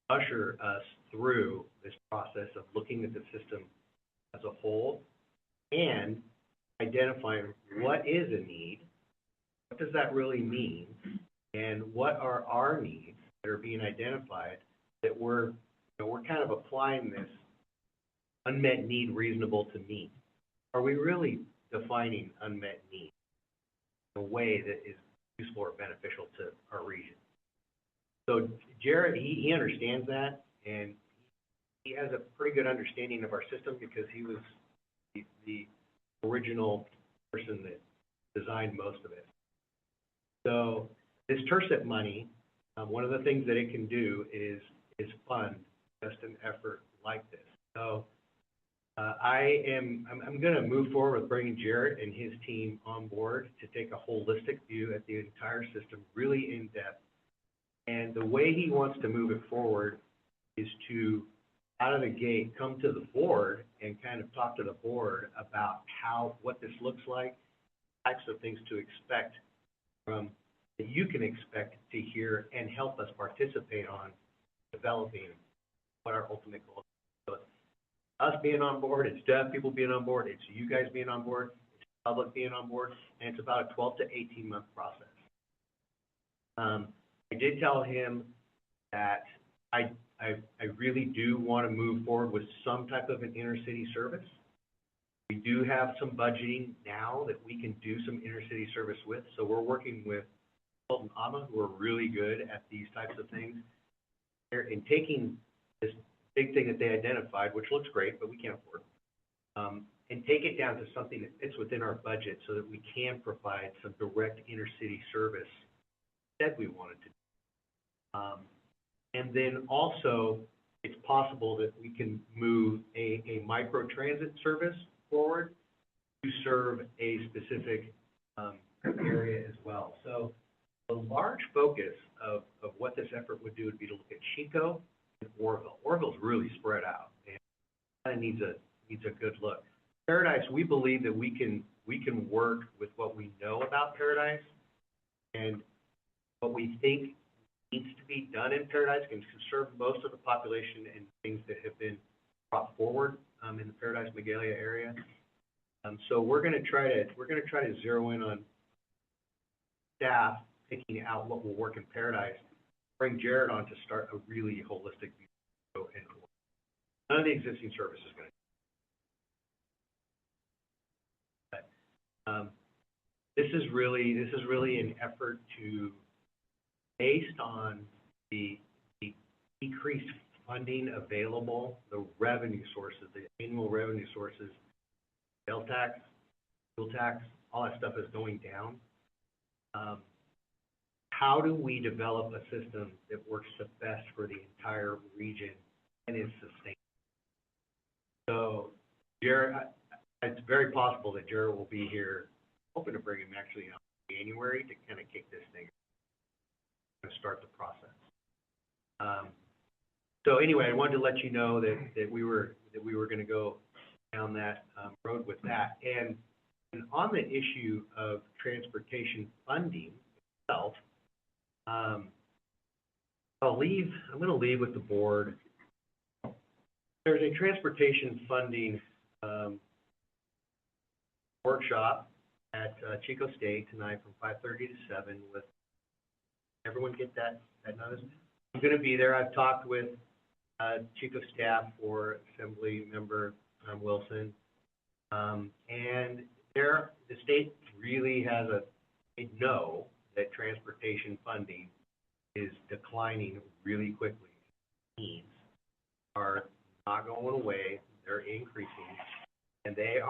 usher us through this process of looking at the system as a whole and identifying what is a need, what does that really mean, and what are our needs that are being identified that we're kind of applying this unmet need reasonable to meet. Are we really defining unmet need in a way that is useful or beneficial to our region? So Jared, he understands that, and he has a pretty good understanding of our system because he was the original person that designed most of it. So this TIRCIP money, one of the things that it can do is fund just an effort like this. So I'm going to move forward with bringing Jared and his team on board to take a holistic view at the entire system, really in depth. And the way he wants to move it forward is to, out of the gate, come to the board and kind of talk to the board about what this looks like, types of things to expect from, that you can expect to hear and help us participate on developing what our ultimate goal is. So it's us being on board, it's deaf people being on board, it's you guys being on board, it's the public being on board, and it's about a 12 to 18 month process. I did tell him that I really do want to move forward with some type of an intercity service. We do have some budgeting now that we can do some intercity service with, so we're working with Fulton AMA, who are really good at these types of things. In taking this big thing that they identified, which looks great, but we can't afford, and take it down to something that fits within our budget so that we can provide some direct intercity service that we wanted to do. And then also, it's possible that we can move a micro transit service forward to serve a specific area as well. So the large focus of what this effort would do would be to look at Chico and Orville. Orville's really spread out and kind of needs a good look. Paradise, we believe that we can work with what we know about Paradise and what we think needs to be done in Paradise can serve most of the population and things that have been brought forward in the Paradise Magalia area. So we're going to try to zero in on staff picking out what will work in Paradise. Bring Jared on to start a really holistic view and none of the existing service is going to. But this is really an effort to, based on the decreased funding available, the revenue sources, the annual revenue sources, sales tax, fuel tax, all that stuff is going down. How do we develop a system that works the best for the entire region and is sustainable? So, Jared, it's very possible that Jared will be here. Hoping to bring him actually in January to kind of kick this thing, to start the process. So anyway, I wanted to let you know that we were going to go down that road with that. And on the issue of transportation funding itself, I'm going to leave with the board. There's a transportation funding workshop at Chico State tonight from 5:30 to 7 with, everyone get that notice? I'm going to be there. I've talked with Chico staff for Assembly Member Wilson, and the state really has they know that transportation funding is declining really quickly. Needs are not going away; they're increasing, and they're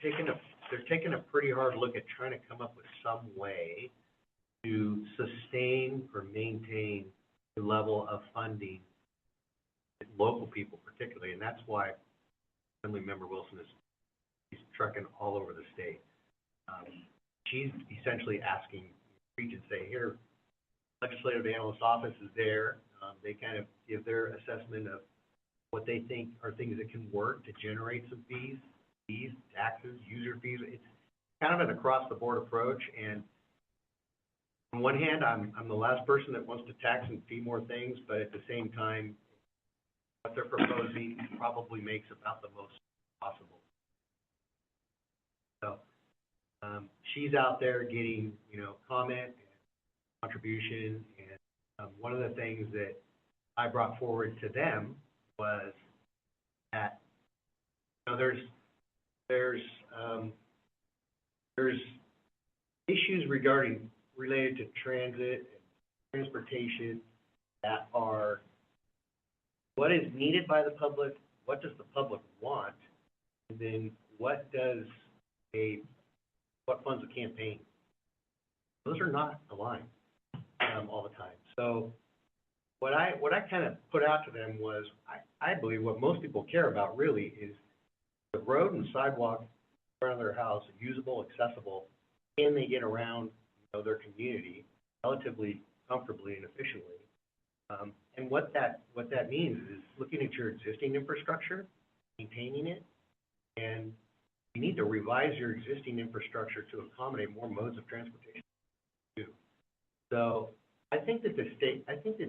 taking a pretty hard look at trying to come up with some way to sustain or maintain the level of funding, local people particularly, and that's why Assembly Member Wilson he's trucking all over the state. She's essentially asking regions, say, here, legislative analyst office is there. They kind of give their assessment of what they think are things that can work to generate some fees, taxes, user fees. It's kind of an across-the-board approach, and on one hand, I'm the last person that wants to tax and fee more things, but at the same time, what they're proposing probably makes about the most possible. So she's out there getting, comment and contribution, and one of the things that I brought forward to them was that there's issues related to transit and transportation that are what is needed by the public, what does the public want, and then what funds a campaign. Those are not aligned all the time. So what I kind of put out to them was, I believe what most people care about really is the road and sidewalk around their house are usable, accessible, and they get around their community relatively comfortably and efficiently. And what that means is looking at your existing infrastructure, maintaining it, and you need to revise your existing infrastructure to accommodate more modes of transportation too. So I think that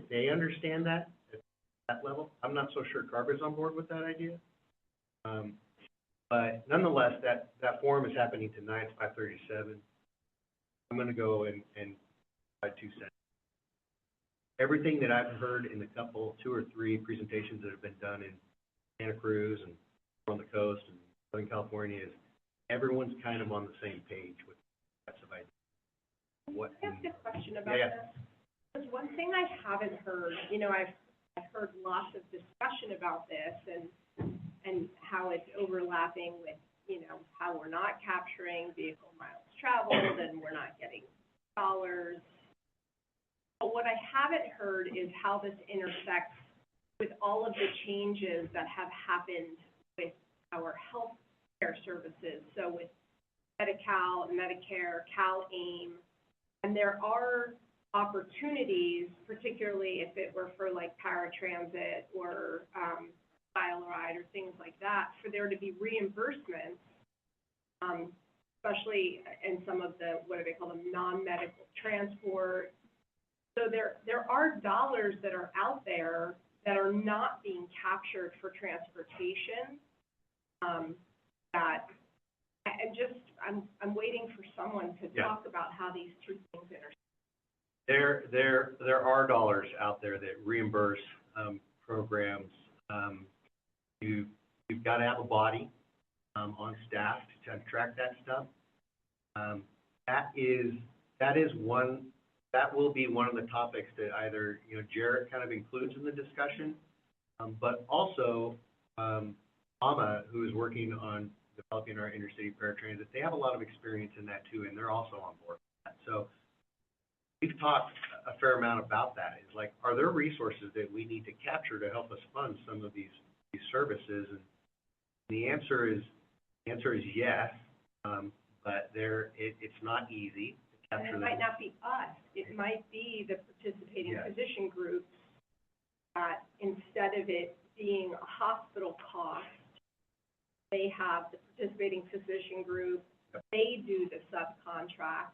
they understand that at that level. I'm not so sure Carver's on board with that idea. But nonetheless, that forum is happening tonight, 5:37. I'm gonna go and provide 2 cents. Everything that I've heard in the 2 or 3 presentations that have been done in Santa Cruz and on the coast and Southern California is everyone's kind of on the same page with types of ideas. Can I ask a question about Yeah. this? Because one thing I haven't heard, I've heard lots of discussion about this and how it's overlapping with, how we're not capturing vehicle miles traveled and we're not getting dollars. But what I haven't heard is how this intersects with all of the changes that have happened with our health care services. So with Medi-Cal, Medicare, CalAIM, and there are opportunities, particularly if it were for like paratransit or Dial-A-Ride or things like that, for there to be reimbursements, especially in some of the, what do they call them, non-medical transport. So there are dollars that are out there that are not being captured for transportation. That I'm waiting for someone to talk about how these two things intersect. There are dollars out there that reimburse programs. You've got to have a body on staff to track that stuff. That will be one of the topics that either Jarrett kind of includes in the discussion, but also AMA, who is working on developing our intercity paratransit. They have a lot of experience in that too, and they're also on board with that. So we've talked a fair amount about that. It's like, are there resources that we need to capture to help us fund some of these services? And the answer is yes, but it's not easy to capture them. And it might not be us. It might be the participating physician groups that instead of it being a hospital cost, they have the participating physician group, they do the subcontract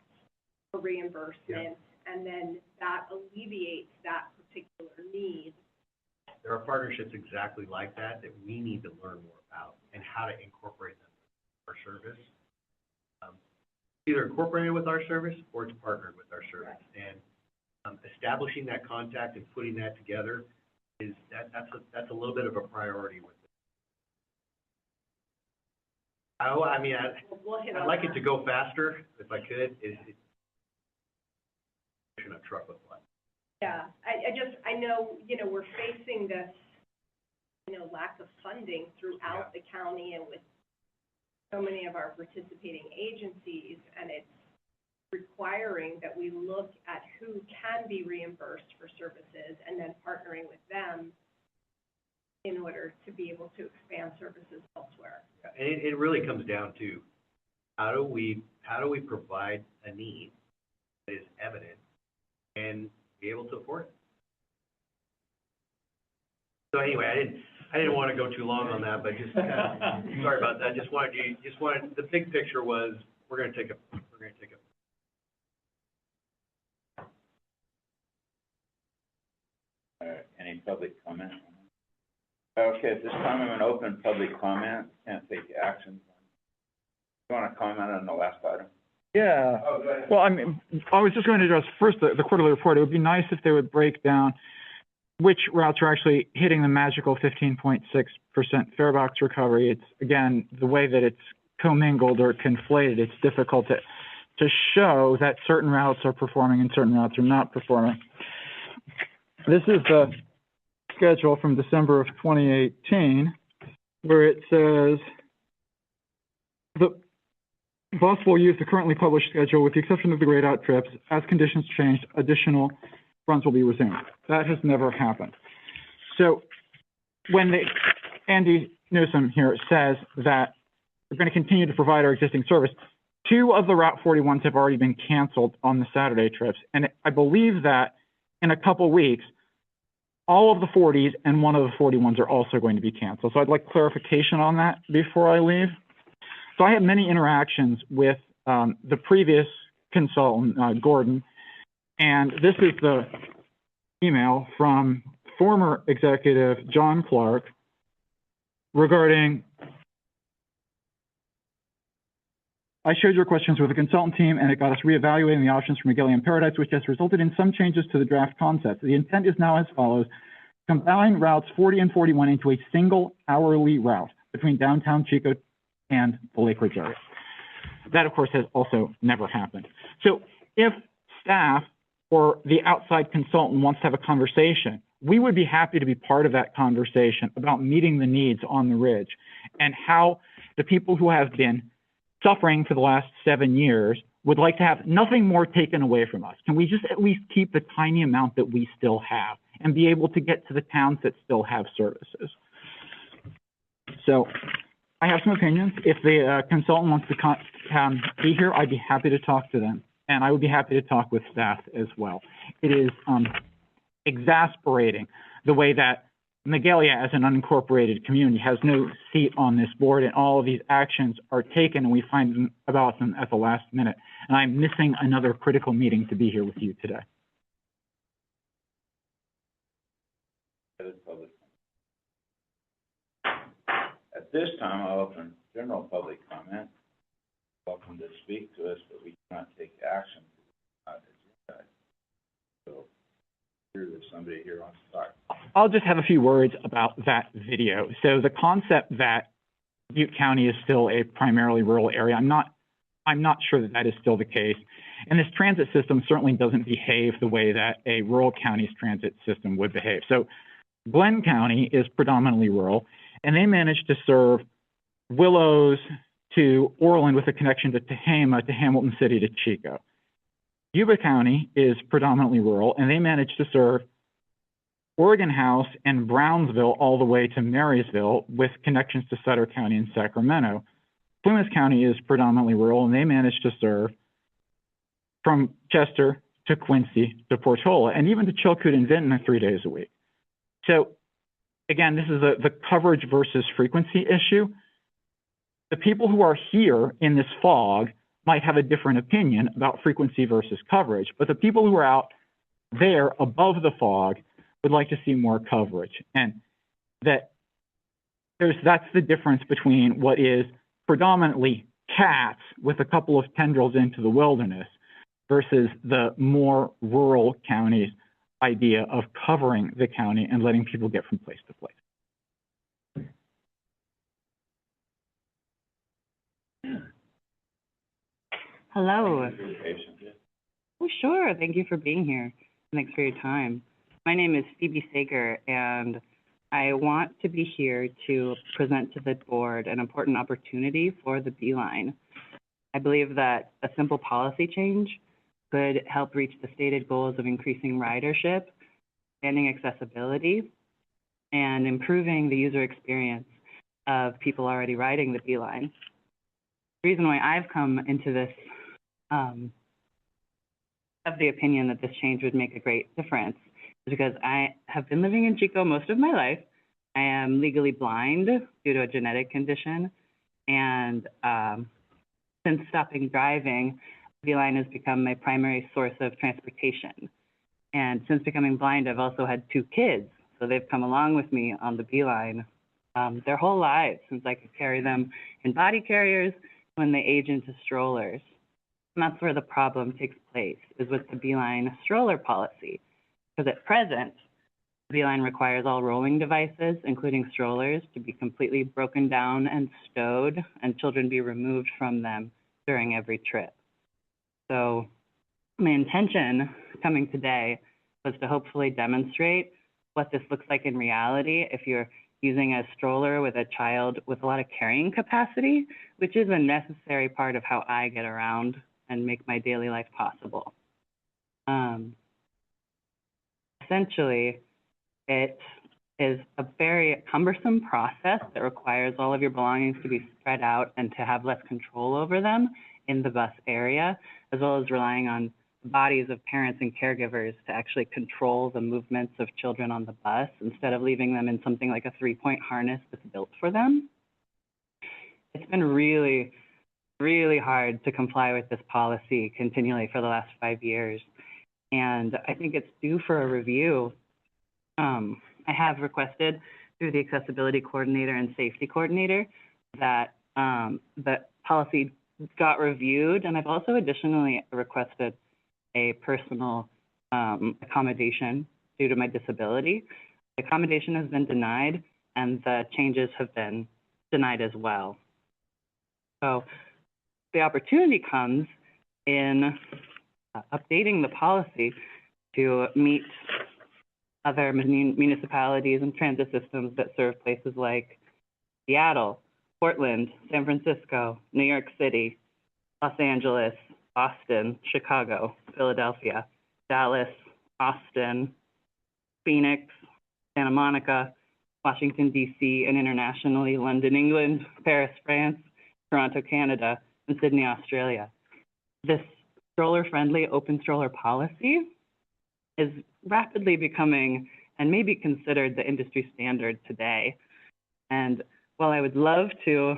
for reimbursement, and then that alleviates that particular need. There are partnerships exactly like that we need to learn more about and how to incorporate them in our service. Either incorporated with our service or it's partnered with our service. Right. And establishing that contact and putting that together that's a little bit of a priority with it. I'd like it to go faster if I could. A truck with one. Yeah, I know, we're facing this, lack of funding throughout the county and with so many of our participating agencies, and it's requiring that we look at who can be reimbursed for services and then partnering with them in order to be able to expand services elsewhere. And it really comes down to how do we provide a need that is evident and be able to afford it. So anyway, I didn't want to go too long on that, but just sorry about that. Just wanted the big picture was we're going to take a any public comment? Okay, at this time I'm going to open public comment. Can't take action. You want to comment on the last item? Yeah. Oh, go ahead. Well, I was just going to address first the quarterly report. It would be nice if they would break down which routes are actually hitting the magical 15.6% fare box recovery. It's, again, the way that it's commingled or conflated, it's difficult to show that certain routes are performing and certain routes are not performing. This is the schedule from December of 2018, where it says the bus will use the currently published schedule with the exception of the grayed out trips. As conditions change, additional runs will be resumed. That has never happened. So when Andy Newsom here says that we're going to continue to provide our existing service, 2 of the Route 41s have already been canceled on the Saturday trips. And I believe that in a couple weeks, all of the 40s and one of the 41s are also going to be canceled. So I'd like clarification on that before I leave. So I had many interactions with the previous consultant, Gordon, and this is the email from former executive John Clark regarding, I shared your questions with the consultant team and it got us reevaluating the options for McGilly and Paradise, which has resulted in some changes to the draft concept. The intent is now as follows: combine routes 40 and 41 into a single hourly route between downtown Chico and the Lake Ridge area. That, of course, has also never happened. So if staff or the outside consultant wants to have a conversation, we would be happy to be part of that conversation about meeting the needs on the Ridge and how the people who have been suffering for the last 7 years would like to have nothing more taken away from us. Can we just at least keep the tiny amount that we still have and be able to get to the towns that still have services? So I have some opinions. If the consultant wants to be here, I'd be happy to talk to them. And I would be happy to talk with staff as well. It is exasperating the way that Magalia, as an unincorporated community, has no seat on this board, and all of these actions are taken, and we find about them at the last minute. And I'm missing another critical meeting to be here with you today. At this time, I'll open general public comment. Welcome to speak to us, but we cannot take action. So, there's somebody here wants to talk. I'll just have a few words about that video. So the concept that Butte County is still a primarily rural area, I'm not sure that that is still the case. And this transit system certainly doesn't behave the way that a rural county's transit system would behave. So Glenn County is predominantly rural, and they managed to serve Willows to Orland with a connection to Tehama, to Hamilton City, to Chico. Yuba County is predominantly rural, and they managed to serve Oregon House and Brownsville all the way to Marysville with connections to Sutter County and Sacramento. Plymouth County is predominantly rural, and they managed to serve from Chester to Quincy to Portola, and even to Chilkoot and Vinton 3 days a week. So again, this is the coverage versus frequency issue. The people who are here in this fog might have a different opinion about frequency versus coverage, but the people who are out there above the fog would like to see more coverage. And that's the difference between what is predominantly cats with a couple of tendrils into the wilderness versus the more rural counties' idea of covering the county and letting people get from place to place. Hello. Oh, sure. Thank you for being here. Thanks for your time. My name is Phoebe Sager, and I want to be here to present to the board an important opportunity for the Beeline. I believe that a simple policy change could help reach the stated goals of increasing ridership, expanding accessibility, and improving the user experience of people already riding the Beeline. The reason why I've come into this of the opinion that this change would make a great difference is because I have been living in Chico most of my life. I am legally blind due to a genetic condition, and since stopping driving, Beeline has become my primary source of transportation. And since becoming blind, I've also had 2 kids, so they've come along with me on the Beeline their whole lives, since I could carry them in body carriers when they age into strollers. And that's where the problem takes place, is with the Beeline stroller policy. Because at present, the Beeline requires all rolling devices, including strollers, to be completely broken down and stowed, and children be removed from them during every trip. So my intention coming today was to hopefully demonstrate what this looks like in reality if you're using a stroller with a child with a lot of carrying capacity, which is a necessary part of how I get around and make my daily life possible. Essentially, it is a very cumbersome process that requires all of your belongings to be spread out and to have less control over them in the bus area, as well as relying on bodies of parents and caregivers to actually control the movements of children on the bus instead of leaving them in something like a 3-point harness that's built for them. It's been really, really hard to comply with this policy continually for the last 5 years. And I think it's due for a review. I have requested through the accessibility coordinator and safety coordinator that the policy got reviewed, and I've also additionally requested a personal accommodation due to my disability. The accommodation has been denied, and the changes have been denied as well. So the opportunity comes in updating the policy to meet other municipalities and transit systems that serve places like Seattle, Portland, San Francisco, New York City, Los Angeles, Boston, Chicago, Philadelphia, Dallas, Austin, Phoenix, Santa Monica, Washington, D.C., and internationally, London, England, Paris, France, Toronto, Canada, and Sydney, Australia. This stroller-friendly open stroller policy is rapidly becoming and may be considered the industry standard today. And while I would love to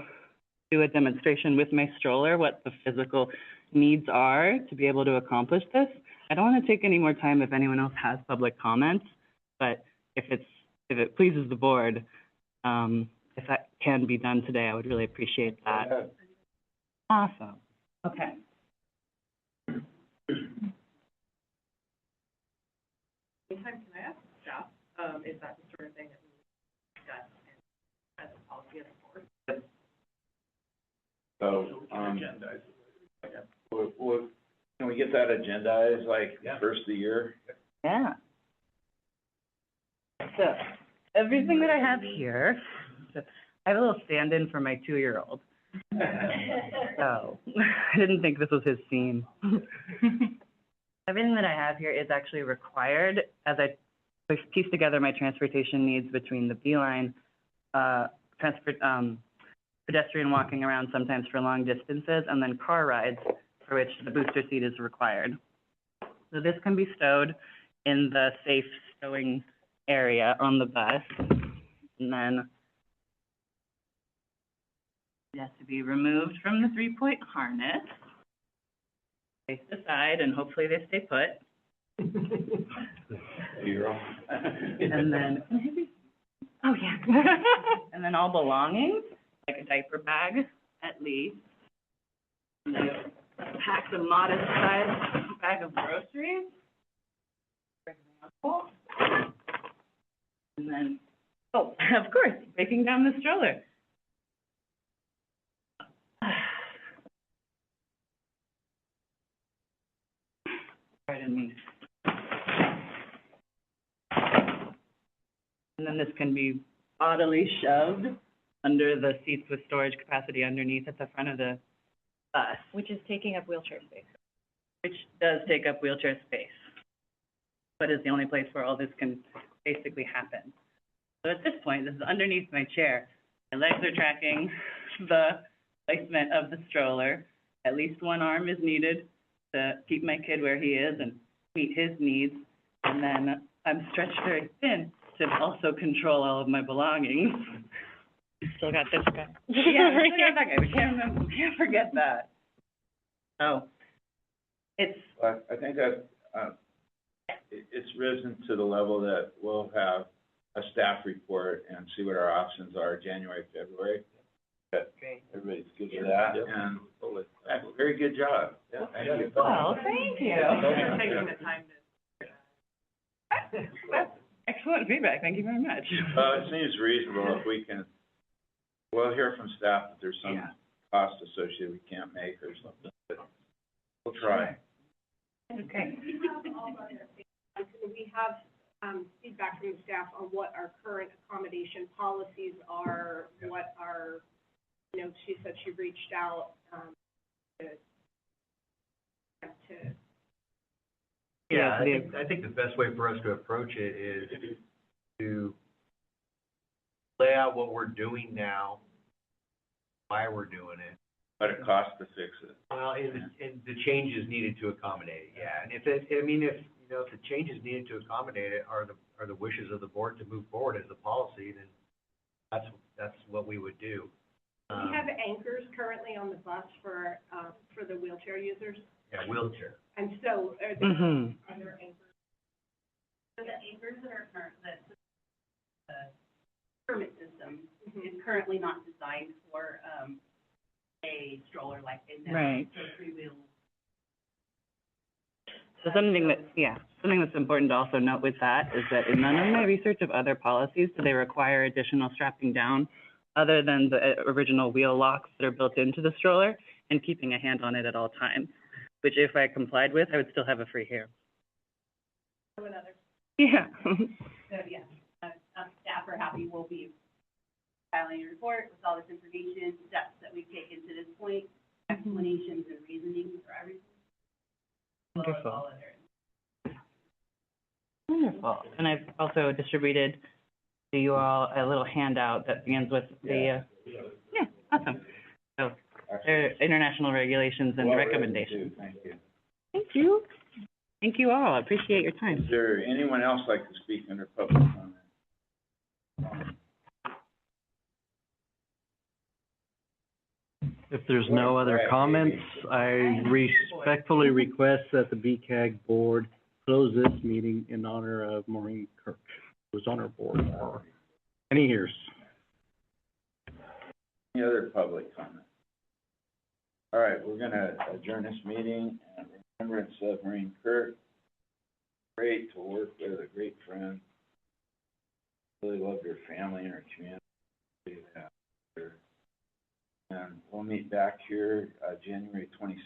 do a demonstration with my stroller, what the physical needs are to be able to accomplish this, I don't want to take any more time if anyone else has public comments, but if it pleases the board, if that can be done today, I would really appreciate that. Awesome. Okay. Anytime, can I ask staff, is that the sort of thing that we discuss as a policy as a board? So, can we get that agendized, like, first of the year? Yeah. So, everything that I have here, I have a little stand-in for my 2-year-old. So, I didn't think this was his scene. Everything that I have here is actually required as I piece together my transportation needs between the beeline, pedestrian walking around sometimes for long distances, and then car rides for which the booster seat is required. So this can be stowed in the safe stowing area on the bus, and then it has to be removed from the 3-point harness, placed aside, and hopefully they stay put. You're on. And then, oh yeah. And then all belongings, like a diaper bag at least. And then packed a modest size bag of groceries, for example. And then, oh, of course, breaking down the stroller. Pardon me. And then this can be bodily shoved under the seats with storage capacity underneath at the front of the bus. Which is taking up wheelchair space. Which does take up wheelchair space, but is the only place where all this can basically happen. So at this point, this is underneath my chair. My legs are tracking the placement of the stroller. At least one arm is needed to keep my kid where he is and meet his needs. And then I'm stretched very thin to also control all of my belongings. Still got this guy. Yeah, I still got that guy. We can't forget that. So, it's... But I think that, it's risen to the level that we'll have a staff report and see what our options are January, February. But everybody's good with that, and very good job. Yeah, thank you. Well, thank you. For taking the time to. That's excellent feedback. Thank you very much. It seems reasonable if we can, we'll hear from staff that there's some cost associated we can't make or something, but we'll try. Okay. We have feedback from the staff on what our current accommodation policies are, what our, she said she reached out to Yeah, I think the best way for us to approach it is to lay out what we're doing now, why we're doing it, what it costs to fix it. Well, and the changes needed to accommodate it, yeah. And if it, I mean, if, you know, if the changes needed to accommodate it are the wishes of the board to move forward as a policy, then that's what we would do. We have anchors currently on the bus for the wheelchair users, Yeah, wheelchair. and so are there, are there anchors? So the anchors that are current, the permit system is currently not designed for, a stroller like in that. Right. So three-wheel. So something that's important to also note with that is that in none of my research of other policies do they require additional strapping down other than the original wheel locks that are built into the stroller and keeping a hand on it at all times, which if I complied with, I would still have a free hair. Or another? Yeah. So, yeah, staff are happy, we'll be filing a report with all this information, steps that we've taken to this point, explanations and reasonings for everything. As well as all other. Wonderful. And I've also distributed to you all a little handout that begins with the, yeah, awesome. So there are international regulations and Well written, recommendations. too. Thank you. Thank you. Thank you all. I appreciate your time. Is there anyone else like to speak under public comment? If there's no other comments, I respectfully request that the BCAG board close this meeting in honor of Maureen Kirk, who was on our board for many years. Any other public comment? All right, we're gonna adjourn this meeting in remembrance of Maureen Kirk. Great to work with, a great friend. Really loved her family and her community. And we'll meet back here, January 26th.